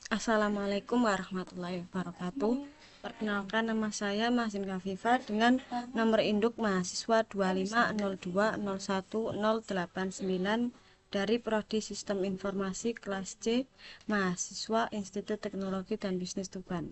Assalamualaikum warahmatullahi wabarakatuh. Perkenalkan, nama saya Mahsin Kafifa dengan nomor induk mahasiswa 250201089 dari Prodi Sistem Informasi kelas C, mahasiswa Institut Teknologi dan Bisnis Tuban.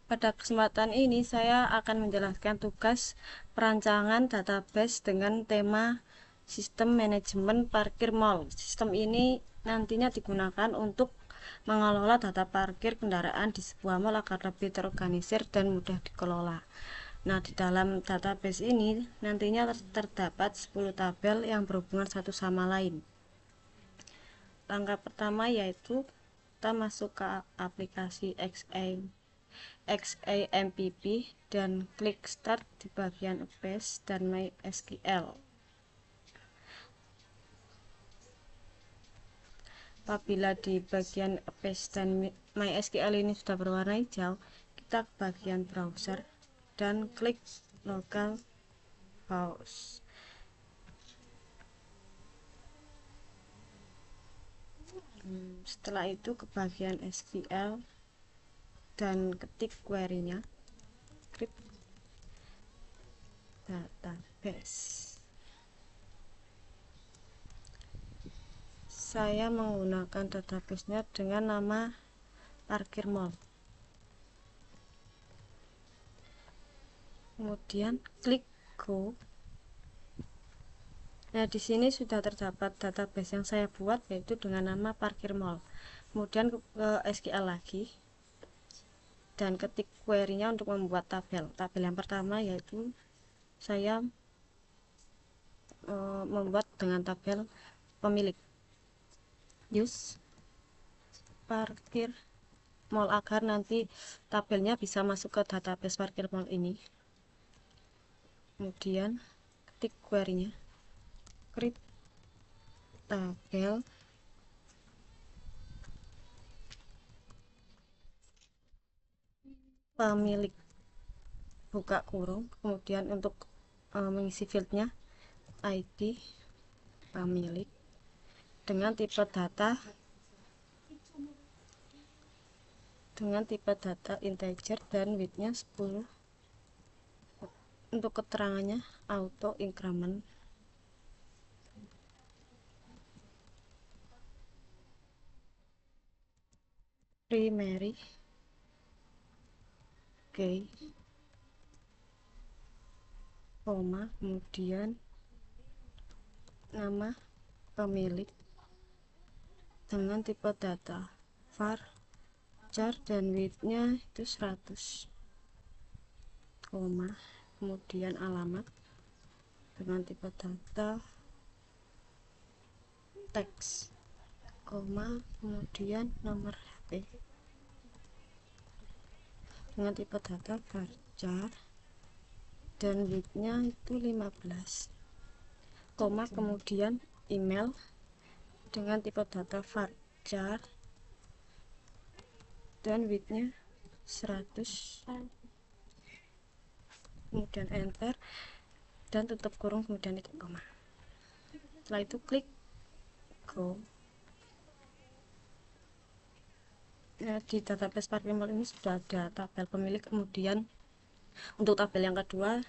Pada kesempatan ini saya akan menjelaskan tugas perancangan database dengan tema sistem manajemen parkir mall. Sistem ini nantinya digunakan untuk mengelola data parkir kendaraan di sebuah mall agar lebih terorganisir dan mudah dikelola. Nah, di dalam database ini nantinya terdapat 10 tabel yang berhubungan satu sama lain. Langkah pertama yaitu kita masuk ke aplikasi XAMPP dan klik start di bagian Base dan MySQL. Apabila di bagian Base dan MySQL ini sudah berwarna hijau, kita ke bagian browser dan klik local host. Setelah itu ke bagian SQL dan ketik query-nya, script database. Saya menggunakan database-nya dengan nama parkir mall. Kemudian klik go. Nah, di sini sudah terdapat database yang saya buat, yaitu dengan nama parkir mall. Kemudian ke SQL lagi dan ketik query-nya untuk membuat tabel. Tabel yang pertama yaitu saya membuat dengan tabel pemilik. Use parkir mall agar nanti tabelnya bisa masuk ke database parkir mall ini. Kemudian ketik query-nya, create tabel pemilik, buka kurung. Kemudian untuk mengisi fieldnya ID pemilik dengan tipe data integer dan widthnya 10. Untuk keterangannya auto increment. Primary key, koma, kemudian nama pemilik dengan tipe data var char dan widthnya itu 100, koma, kemudian alamat dengan tipe data teks, koma, kemudian nomor HP dengan tipe data varchar dan widthnya itu 15, koma, kemudian email dengan tipe data varchar dan widthnya 100, kemudian enter dan tutup kurung, kemudian titik koma. Setelah itu klik go. Nah, di database parkir mall ini sudah ada tabel pemilik. Kemudian untuk tabel yang kedua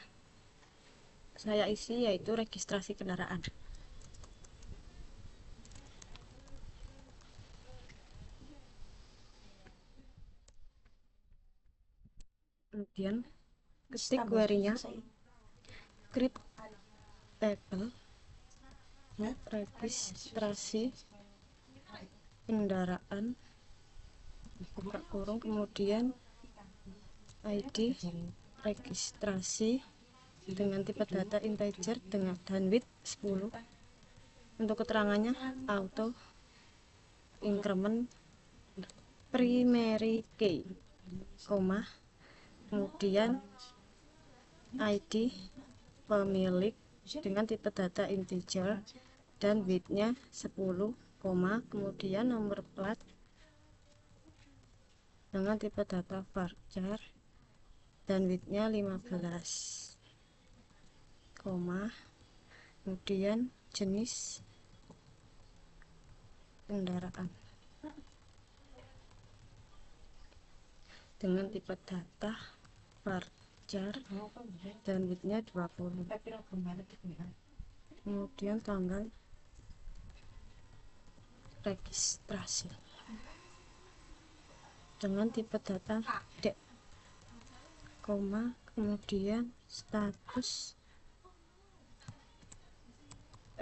saya isi yaitu registrasi kendaraan. Kemudian ketik query-nya, create table registrasi kendaraan, buka kurung, kemudian ID registrasi dengan tipe data integer dengan dan width 10. Untuk keterangannya auto increment primary key, koma, kemudian ID pemilik dengan tipe data integer dan widthnya 10, koma, kemudian nomor plat dengan tipe data varchar dan widthnya 15, koma, kemudian jenis kendaraan. dengan tipe data varchar dan widthnya 20. Kemudian tanggal registrasi dengan tipe data dek, kemudian status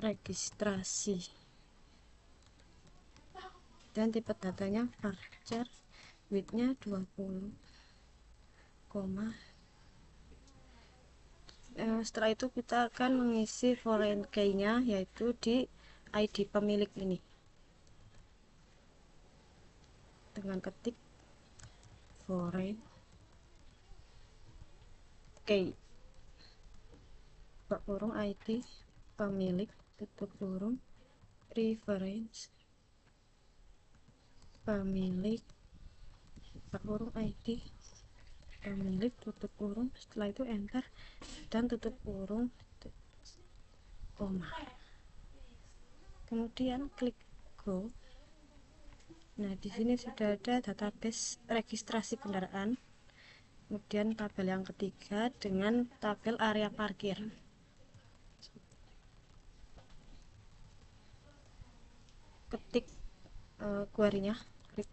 registrasi dan tipe datanya varchar, widthnya 20, setelah itu kita akan mengisi foreign key nya, yaitu di ID pemilik ini dengan ketik foreign key kurung ID pemilik tutup kurung reference pemilik kurung ID pemilik tutup kurung, setelah itu enter dan tutup kurung koma, kemudian klik go. Nah, di sini sudah ada database registrasi kendaraan, kemudian tabel yang ketiga dengan tabel area parkir. Ketik query-nya, klik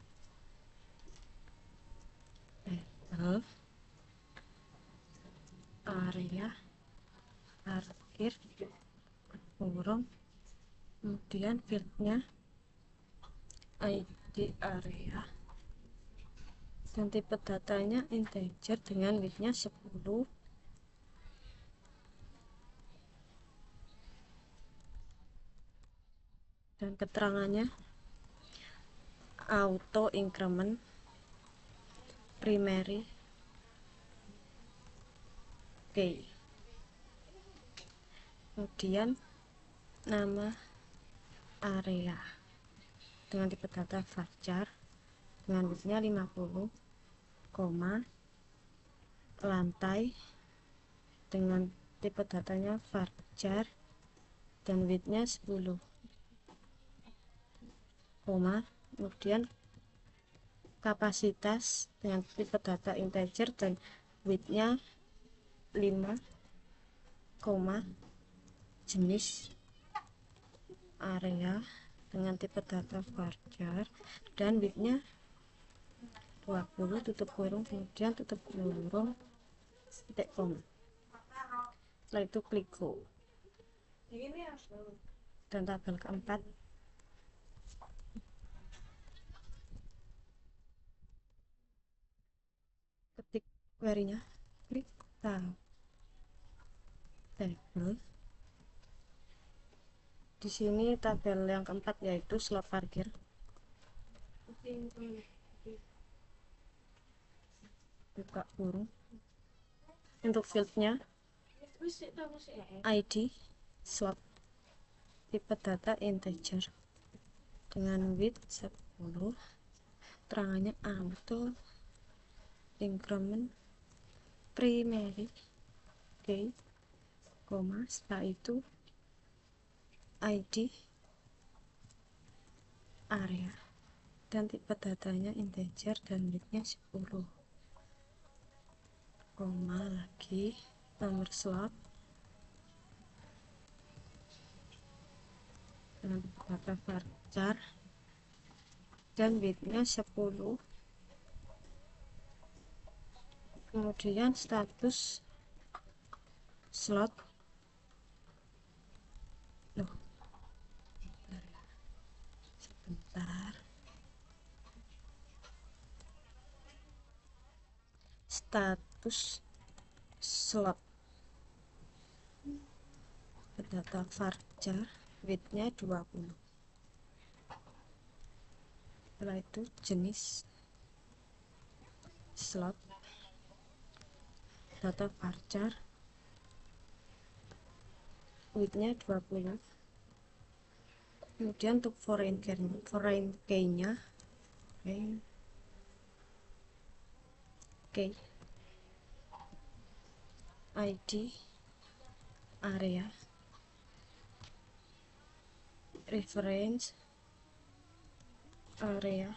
tabel area parkir kurung, kemudian fieldnya ID area dan tipe datanya integer dengan widthnya 10, dan keterangannya auto increment primary key, kemudian nama area dengan tipe data varchar dengan widthnya 50, lantai dengan tipe datanya varchar dan widthnya 10, kemudian kapasitas dengan tipe data integer dan widthnya 5, jenis area dengan tipe data varchar dan widthnya 20, tutup kurung, kemudian tutup kurung titik koma. Setelah itu klik go. Dan tabel keempat ketik query-nya, klik tabel. Di sini tabel yang keempat yaitu slot parkir. Buka kurung. Untuk fieldnya ID slot, tipe data integer dengan width 10, terangannya auto increment primary key, setelah itu ID area dan tipe datanya integer dan widthnya 10, lagi nomor slot dengan data varchar dan widthnya 10, kemudian status slot sebentar, status slot data varchar widthnya 20, setelah itu jenis slot data varchar widthnya 20, kemudian untuk foreign key nya ID area reference area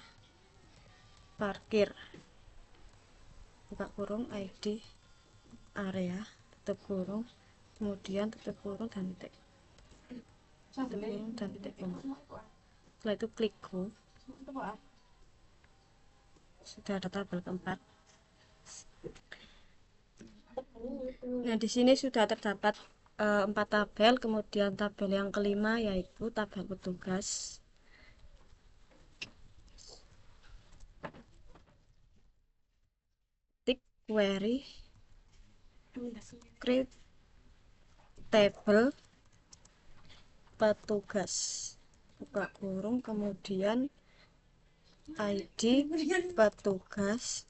parkir buka kurung ID area tutup kurung, kemudian tutup kurung dan titik, tutup kurung dan titik koma. Setelah itu klik go. Sudah ada tabel keempat. Nah, di sini sudah terdapat 4 tabel, kemudian tabel yang kelima yaitu tabel petugas. Tik query create table petugas, buka kurung, kemudian ID petugas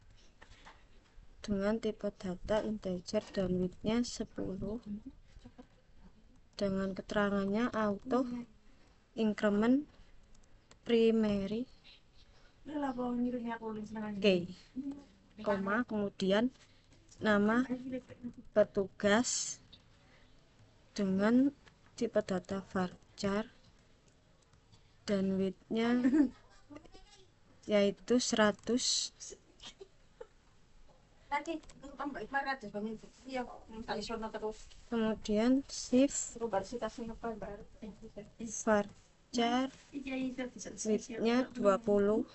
dengan tipe data integer dan widthnya 10, dengan keterangannya auto increment primary key, koma, kemudian nama petugas dengan tipe data varchar dan widthnya yaitu 100. Kemudian shift varchar widthnya 20,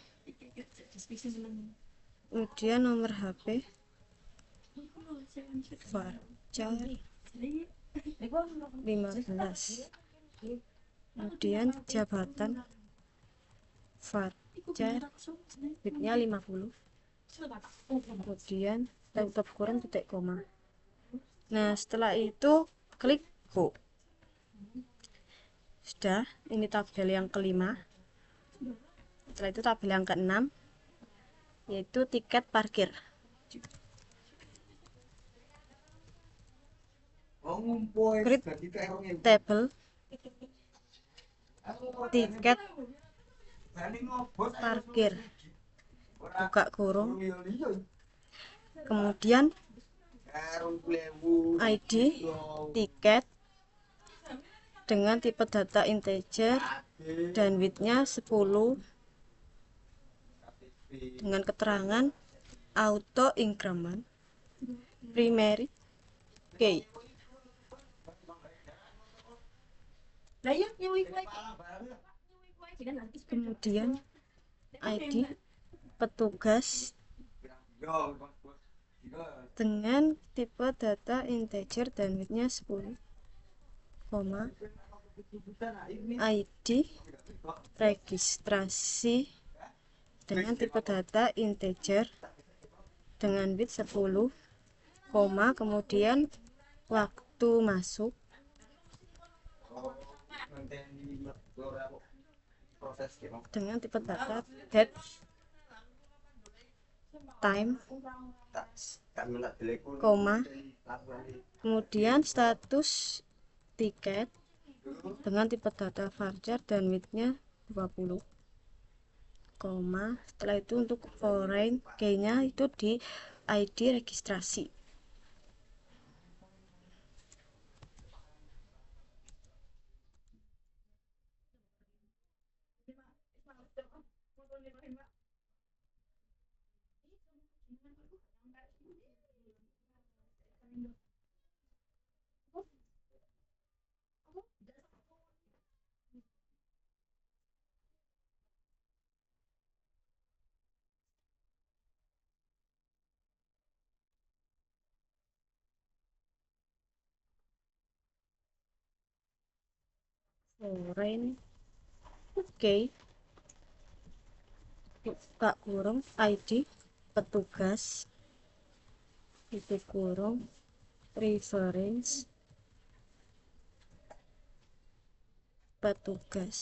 kemudian nomor HP varchar 15, kemudian jabatan varchar widthnya 50, kemudian tutup kurung titik koma. Nah, setelah itu klik go. Sudah, ini tabel yang kelima. Setelah itu tabel yang keenam yaitu tiket parkir. Create table tiket parkir, buka kurung, kemudian ID tiket dengan tipe data integer dan widthnya 10, dengan keterangan auto increment primary key. Kemudian ID petugas dengan tipe data integer dan widthnya 10, ID registrasi dengan tipe data integer dengan width 10, kemudian waktu masuk dengan tipe data date time, kemudian status tiket dengan tipe data varchar dan widthnya 20, setelah itu untuk foreign key-nya itu di ID registrasi. Foreign key, buka kurung, ID petugas tutup kurung reference petugas,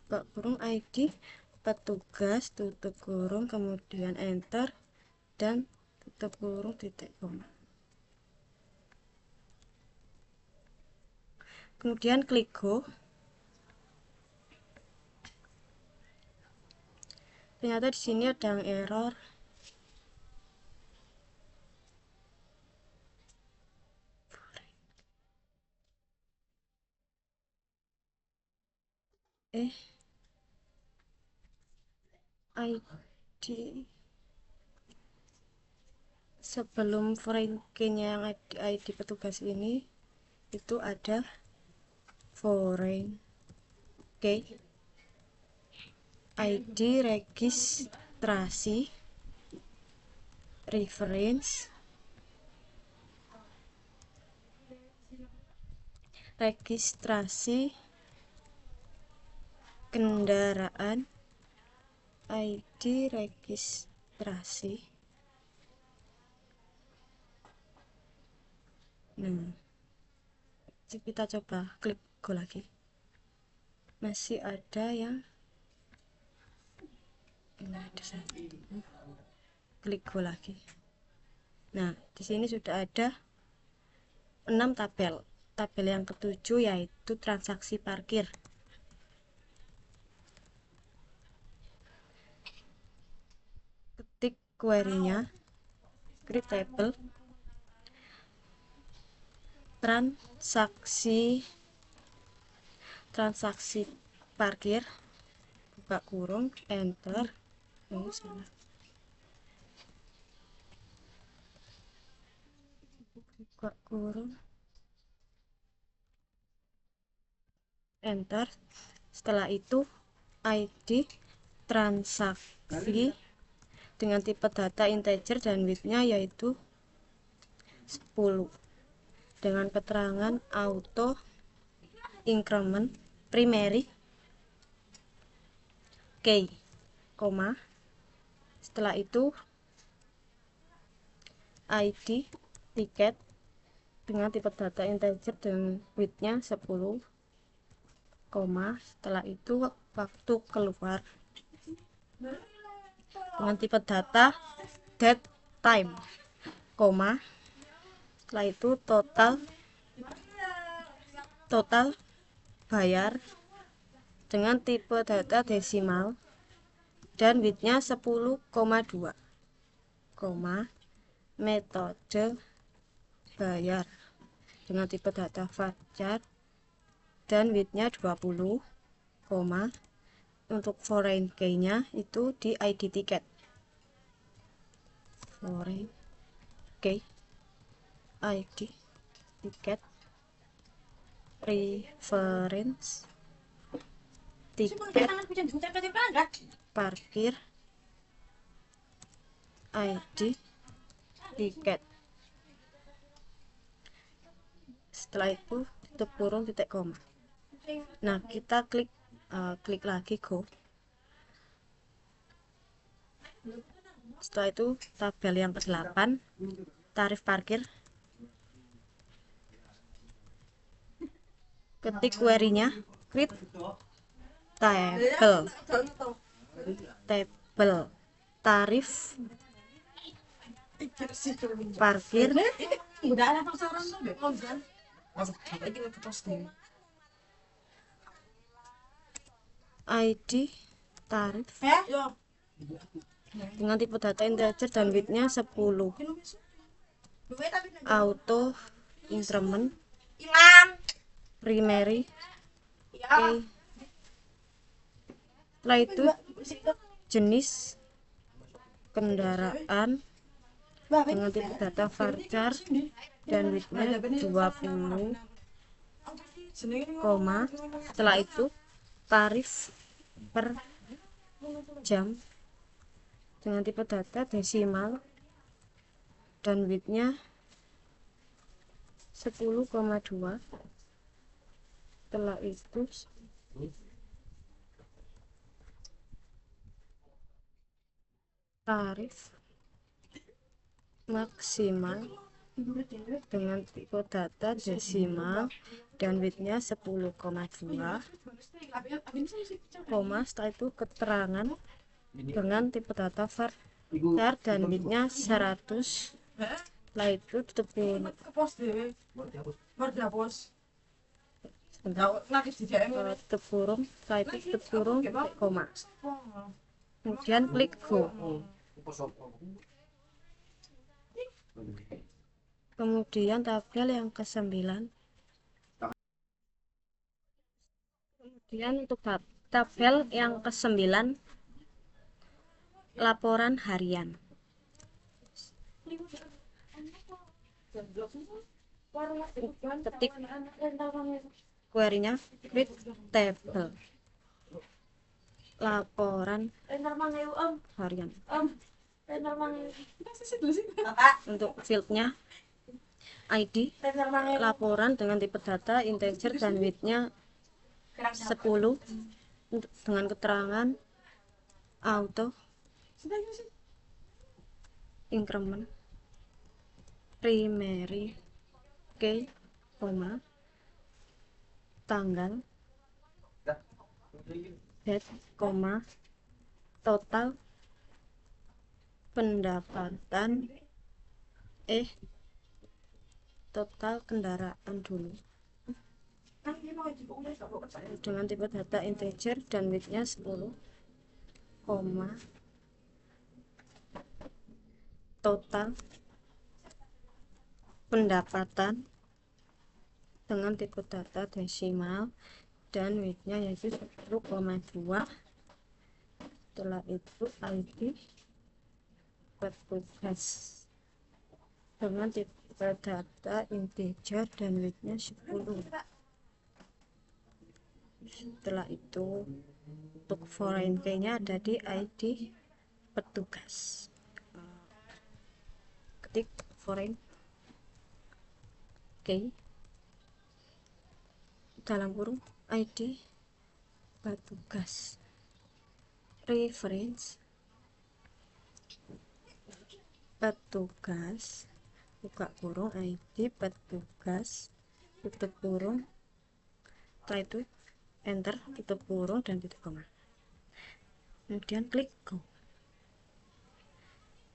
buka kurung ID petugas tutup kurung, kemudian enter dan tutup kurung titik koma. Kemudian klik go. Ternyata di sini ada yang error. ID sebelum foreign key-nya yang ID petugas ini itu ada foreign key, ID registrasi, reference, registrasi kendaraan, ID registrasi. Kita coba klik go lagi, masih ada yang ini ada satu. Klik go lagi. Nah, di sini sudah ada 6 tabel. Tabel yang ketujuh yaitu transaksi parkir. Ketik query-nya, create table transaksi parkir, buka kurung, enter. Buka kurung, enter. Setelah itu ID transaksi dengan tipe data integer dan width-nya yaitu 10 dengan keterangan auto increment primary key, koma. Setelah itu ID tiket dengan tipe data integer dan width-nya 10, koma. Setelah itu waktu keluar dengan tipe data date time, koma. Setelah itu total bayar dengan tipe data desimal dan width-nya 10,2, koma. Metode bayar dengan tipe data voucher dan width-nya 20, koma. Untuk foreign key-nya itu di ID tiket, foreign key ID tiket, reference tiket parkir, ID tiket. Setelah itu tutup kurung, titik koma. Nah, kita klik lagi go. Setelah itu tabel yang ke-8 tarif parkir, ketik query-nya, create table tarif parkir ID tarif dengan tipe data integer dan width-nya 10, auto increment primary key. Setelah itu jenis kendaraan dengan tipe data varchar dan width-nya 20, koma. Setelah itu tarif per jam dengan tipe data desimal dan width-nya 10,2. Setelah itu tarif maksimal dengan tipe data desimal dan width-nya 10,2, koma. Setelah itu keterangan dengan tipe data var dan width-nya 100. Setelah itu tutup kurung, setelah itu tutup kurung, koma. Kemudian klik go. Kemudian tabel yang ke-9. Kemudian untuk tabel yang ke-9 laporan harian. ketik query-nya create table laporan harian. Untuk fieldnya ID laporan dengan tipe data integer dan width-nya 10 dengan keterangan auto increment primary key, tanggal date, total pendapatan total kendaraan dulu dengan tipe data integer dan width-nya 10, total pendapatan dengan tipe data desimal dan width-nya yaitu 10,2. Setelah itu ID petugas dengan tipe data integer dan width-nya 10. Setelah itu untuk foreign key-nya ada di ID petugas. Ketik foreign key dalam kurung ID petugas, reference petugas buka kurung ID petugas tutup kurung, setelah itu enter tutup kurung dan titik koma, kemudian klik go.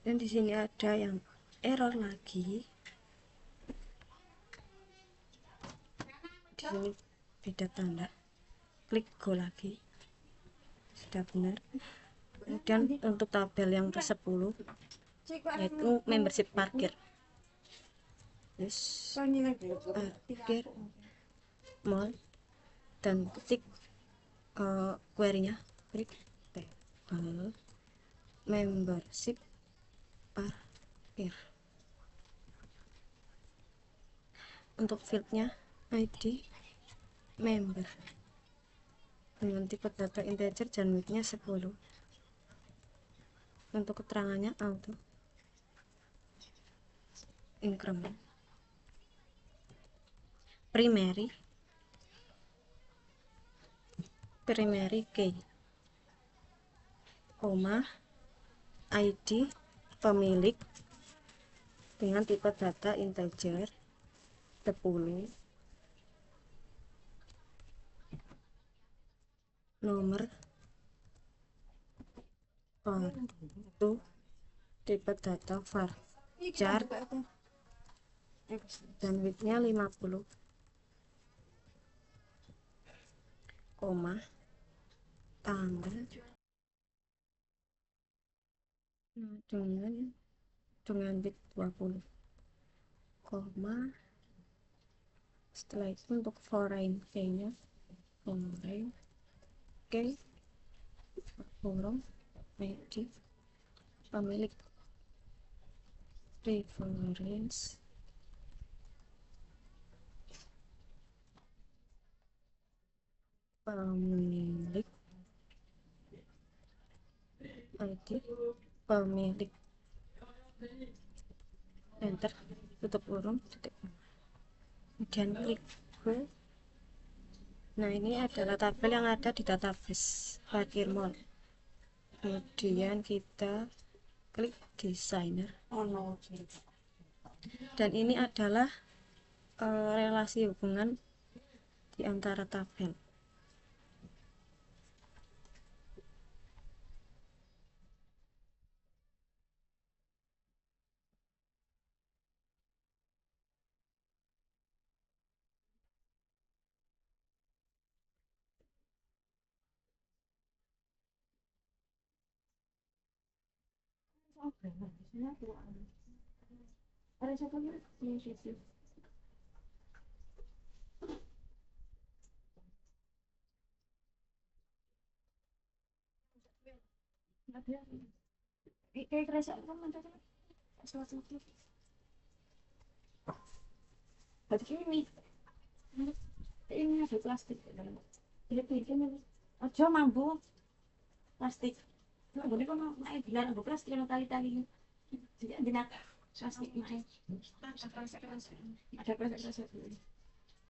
Dan di sini ada yang error lagi, di sini beda tanda, klik go lagi, sudah benar. Kemudian untuk tabel yang ke-10 yaitu membership parkir, parkir mall, dan ketik query-nya klik table membership parkir. Untuk fieldnya ID member dengan tipe data integer dan width-nya 10. Untuk keterangannya auto increment primary key, ID pemilik dengan tipe data integer 10, nomor kartu tipe data varchar dan width-nya 50, tanggal dengan width 20, setelah itu untuk foreign key-nya foreign key kurung ID pemilik, reference pemilik, ID pemilik, enter tutup kurung titik, kemudian klik go. Nah, ini adalah tabel yang ada di database parkir mall. Kemudian kita klik designer, dan ini adalah relasi hubungan di antara tabel. Berarti ini ada plastik. Jadi bikin aja mambu plastik. Nah, boleh kok mau bilang ambu plastik yang tali-tali. Jadi jenak plastik itu. Ada plastik.